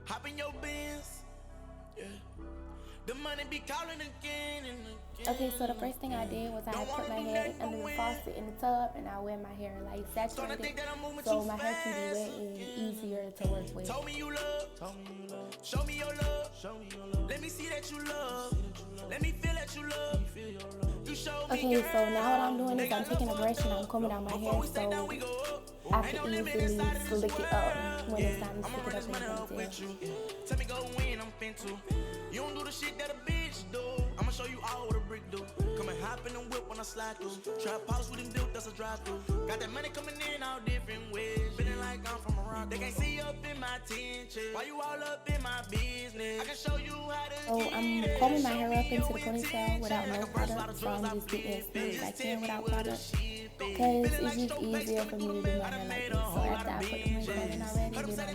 Hop in your Benz. Yeah. The money be calling again and again. Okay, so the first thing I did was I put my head under the faucet in the tub, and I wear my hair like saturated, so my hair can be wet and easier to work with. Told me you love, show me your love, let me see that you love, let me feel that you love. Okay, so now what I'm doing is I'm taking a brush and I'm combing out my hair so I can easily slick it up when it's time to stick it up in the ponytail. Tell me go in, I'm finna. You don't do the shit that a bitch do. I'ma show you all what a brick do. Come and hop in the whip when I slide through. Trap house with them built, that's a drive through. Got that money coming in all different ways. Feeling like I'm from Morocco. They can't see up in my tension. Why you all up in my business? I can show you how to. So I'm combing my hair up into the ponytail without no product, so I'm just getting as smooth as I can without product. Cause it's just easier for me to do my hair like this. So after I put the ponytail in already, then I'm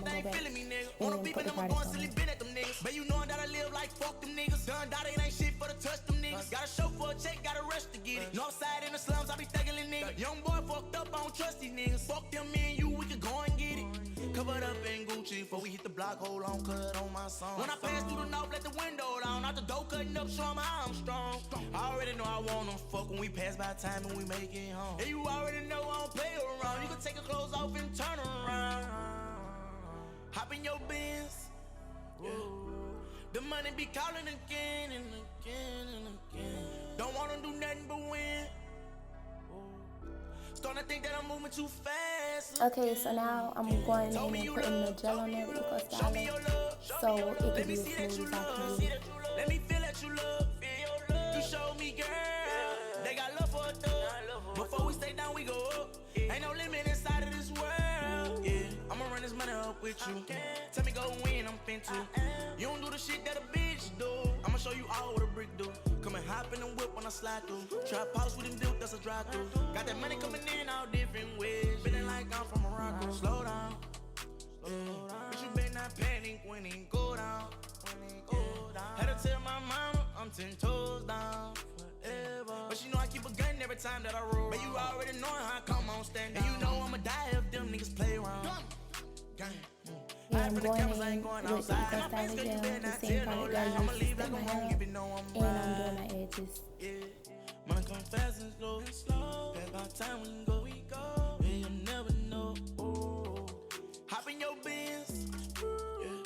gonna go back and put the product on it. But you know that I live like fuck them niggas. Done dot it ain't shit for the touch them niggas. Got a show for a check, got a rush to get it. Northside in the slums, I be thugging niggas. Young boy fucked up, I don't trust these niggas. Fuck them, me and you, we could go and get it. Covered up in Gucci before we hit the block, hold on, cut on my song. When I pass through the north, let the window down. Out the door cutting up, show 'em how I'm strong. I already know I want them fuck when we pass by time and we make it home. And you already know I don't play around. You can take your clothes off and turn around. Hop in your Benz. Yeah. The money be calling again and again and again. Don't wanna do nothing but win. Starting to think that I'm moving too fast. Okay, so now I'm going in and putting the gel on there with Eco Styler, so it can be as smooth as I can do. Let me feel that you love. You show me, girl. They got love for a thug. Before we stay down, we go up. Ain't no limit inside of this world. Yeah, I'ma run this money up with you. Tell me go in, I'm finna. You don't do the shit that a bitch do. I'ma show you all what a brick do. Come and hop in the whip when I slide through. Trap house with them built, that's a drive through. Got that money coming in all different ways. Feeling like I'm from Morocco. Slow down, but you better not panic when it go down. Had to tell my mama I'm 10 toes down forever. But she know I keep a gun every time that I roll. But you already know how I come on stand. And you know I'ma die if them niggas play around. Yeah, I'm going in with the Eco Styler gel, the same product that I use to set my hair up, and I'm doing my edges. Money come fast and slow. Pass by time we go. Yeah, you never know. Hop in your Benz. Yeah.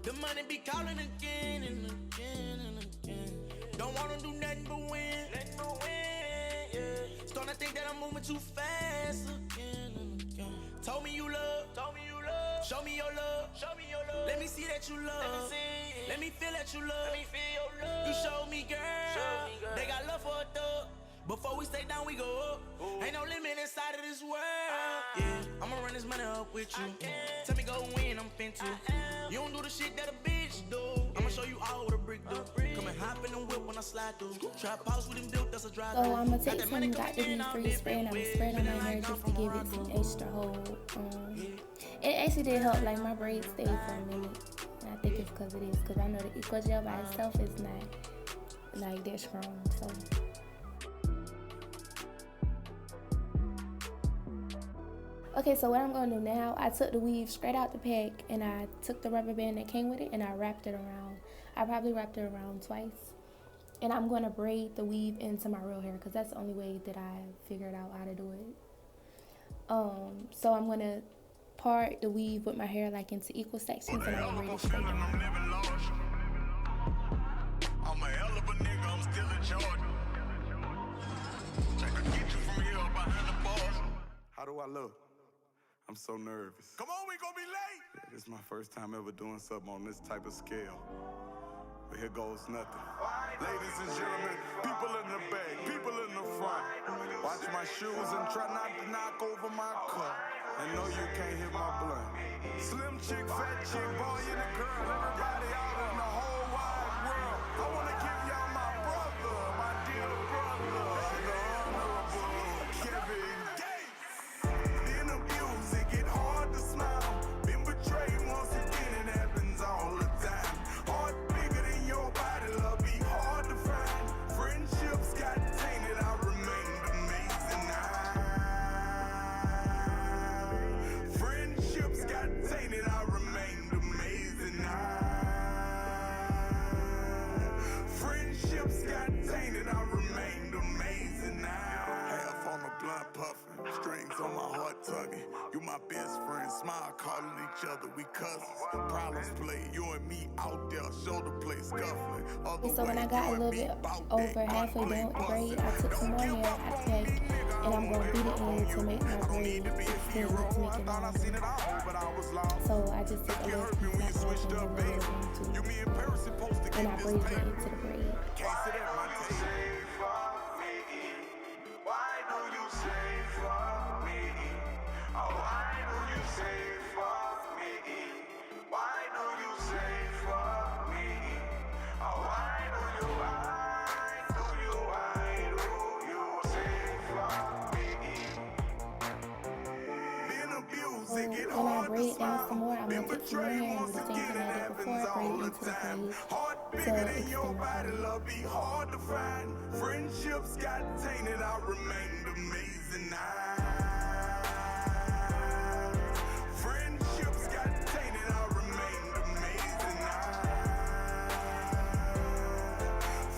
The money be calling again and again and again. Don't wanna do nothing but win. Yeah. Starting to think that I'm moving too fast again and again. Told me you love. Show me your love. Let me see that you love. Let me feel that you love. You show me, girl. They got love for a thug. Before we stay down, we go up. Ain't no limit inside of this world. Yeah, I'ma run this money up with you. Tell me go in, I'm finna. You don't do the shit that a bitch do. I'ma show you all what a brick do. Come and hop in the whip when I slide through. Trap house with them built, that's a drive through. So I'm gonna take some Got to Be Free spray and I'm gonna spray it on my hair just to give it some extra hold. It actually did help, like my braids stayed for a minute. And I think it's because it is, because I know the Eco Gel by itself is not like that strong. So okay, so what I'm gonna do now, I took the weave straight out the pack and I took the rubber band that came with it and I wrapped it around. I probably wrapped it around twice. And I'm gonna braid the weave into my real hair because that's the only way that I figured out how to do it. So I'm gonna part the weave with my hair like into equal sections and I'm gonna braid it straight down. I'm a hell of a nigga, I'm still in charge. I can get you from here behind the bars. How do I look? I'm so nervous. Come on, we gonna be late. Yeah, this is my first time ever doing something on this type of scale. But here goes nothing. Ladies and gentlemen, people in the back, people in the front. Watch my shoes and try not to knock over my cup. And no, you can't hit my blunt. Slim chick, fat chick, boy and a girl, everybody out in the whole wide world. I wanna give y'all my brother, my dear brother, the Honorable Kevin Gates. In the music, it hard to smile. Been betrayed once again, it happens all the time. Heart bigger than your body, love be hard to find. Friendships got tainted, I remained amazing. Friendships got tainted, I remained amazing. my best friend, smile calling each other, we cousins. Problems play, you and me out there, shoulder play, scuffling. So when I got a little bit over halfway down with the braid, I took some more hair out the pack, and I'm going to beat it in to make my braid extend, to make it longer. So I just took a little piece out and a little bit into it, and I braided it into the braid. When I braid it down some more, I'm going to take some more hair and do the same thing I did before, braid it into the braid to extend my braid. Hard to find. Friendships got tainted, I remained amazing. Friendships got tainted, I remained amazing.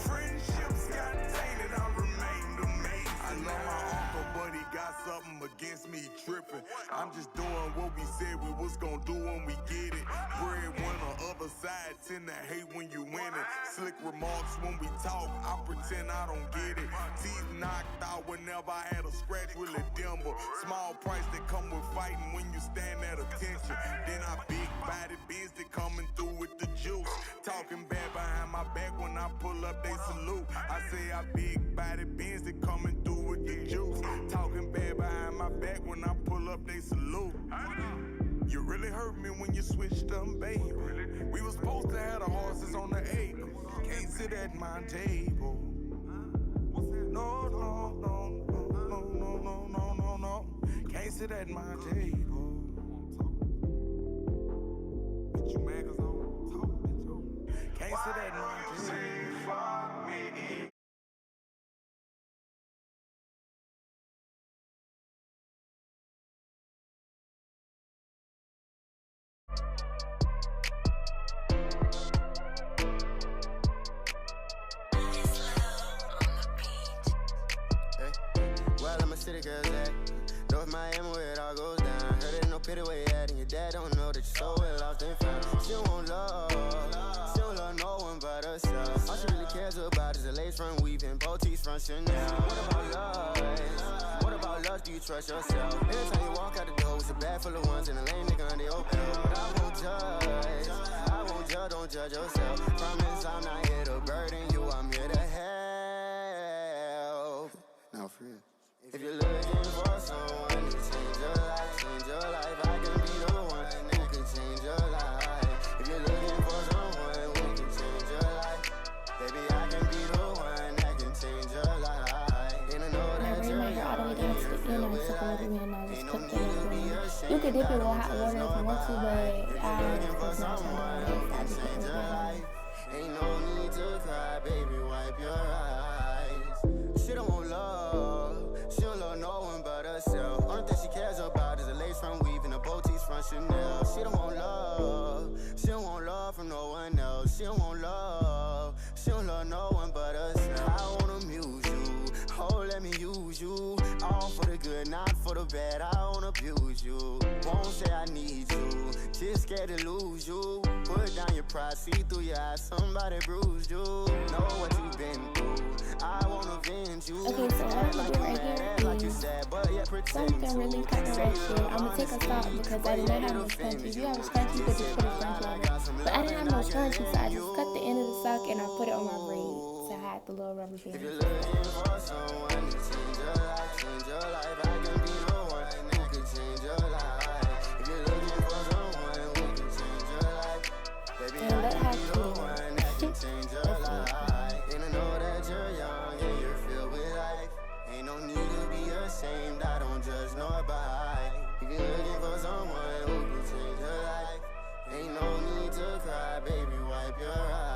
Friendships got tainted, I remained amazing. I know my uncle, but he got something against me tripping. I'm just doing what we said we was gonna do when we get it. Bread winner, other side tend to hate when you win it. Slick remarks when we talk, I pretend I don't get it. Teeth knocked out whenever I had a scratch with a dimple. Small price that come with fighting when you stand at attention. Then I big body biz that coming through with the juice. Talking bad behind my back when I pull up, they salute. I say I big body biz that coming through with the juice. Talking bad behind my back when I pull up, they salute. You really hurt me when you switched them, baby. We was supposed to have the horses on the acre. Can't sit at my table. No, no, no, no, no, no, no, no, no, no. Can't sit at my table. Bitch, you mad 'cause I don't talk, bitch. Can't sit at my table. Well, I'm a city girl's at North Miami where it all goes down. Heard it no pity where you at, and your dad don't know that you're so well lost and found. She don't want love, she don't love no one but herself. All she really cares about is a lace front weaving, boutiques from Chanel. What about love? What about love? Do you trust yourself? Every time you walk out the door with a bag full of ones and a lame nigga under your belt. But I won't judge, don't judge yourself. Promise I'm not here to burden you, I'm here to help. Now for real. If you're looking for someone to change your life, I can be the one who can change your life. If you're looking for someone who can change your life, baby, I can be the one that can change your life. And I know that you're young, all the way down to the end, I took a little bit and I just cooked it in. You could dip it with hot water if you want to, but I was not trying to do it. I just put it in. Ain't no need to cry, baby, wipe your eyes. She don't want love, she don't love no one but herself. Only thing she cares about is a lace front weave and a boutiques from Chanel. She don't want love from no one else. She don't want love, she don't love no one but herself. I wanna amuse you, oh let me use you. All for the good, not for the bad, I won't abuse you. Won't say I need you, just scared to lose you. Put down your pride, see through your eyes, somebody bruised you. Know what you've been through, I won't avenge you. Okay, so what I'm gonna do right here is something really kind of ratchet. I'm gonna take a stop because I did not have no scrunchie. If you have a scrunchie, you could just put a scrunchie on it. But I didn't have no scrunchie, so I just cut the end of the sock and I put it on my braid to hide the little rubber band. If you're looking for someone to change your life, I can be the one who can change your life. If you're looking for someone who can change your life, baby, I can be the one that can change your life. And I know that you're young and you're filled with life. Ain't no need to be ashamed, I don't judge nor bite. If you're looking for someone who can change your life, ain't no need to cry, baby, wipe your eyes.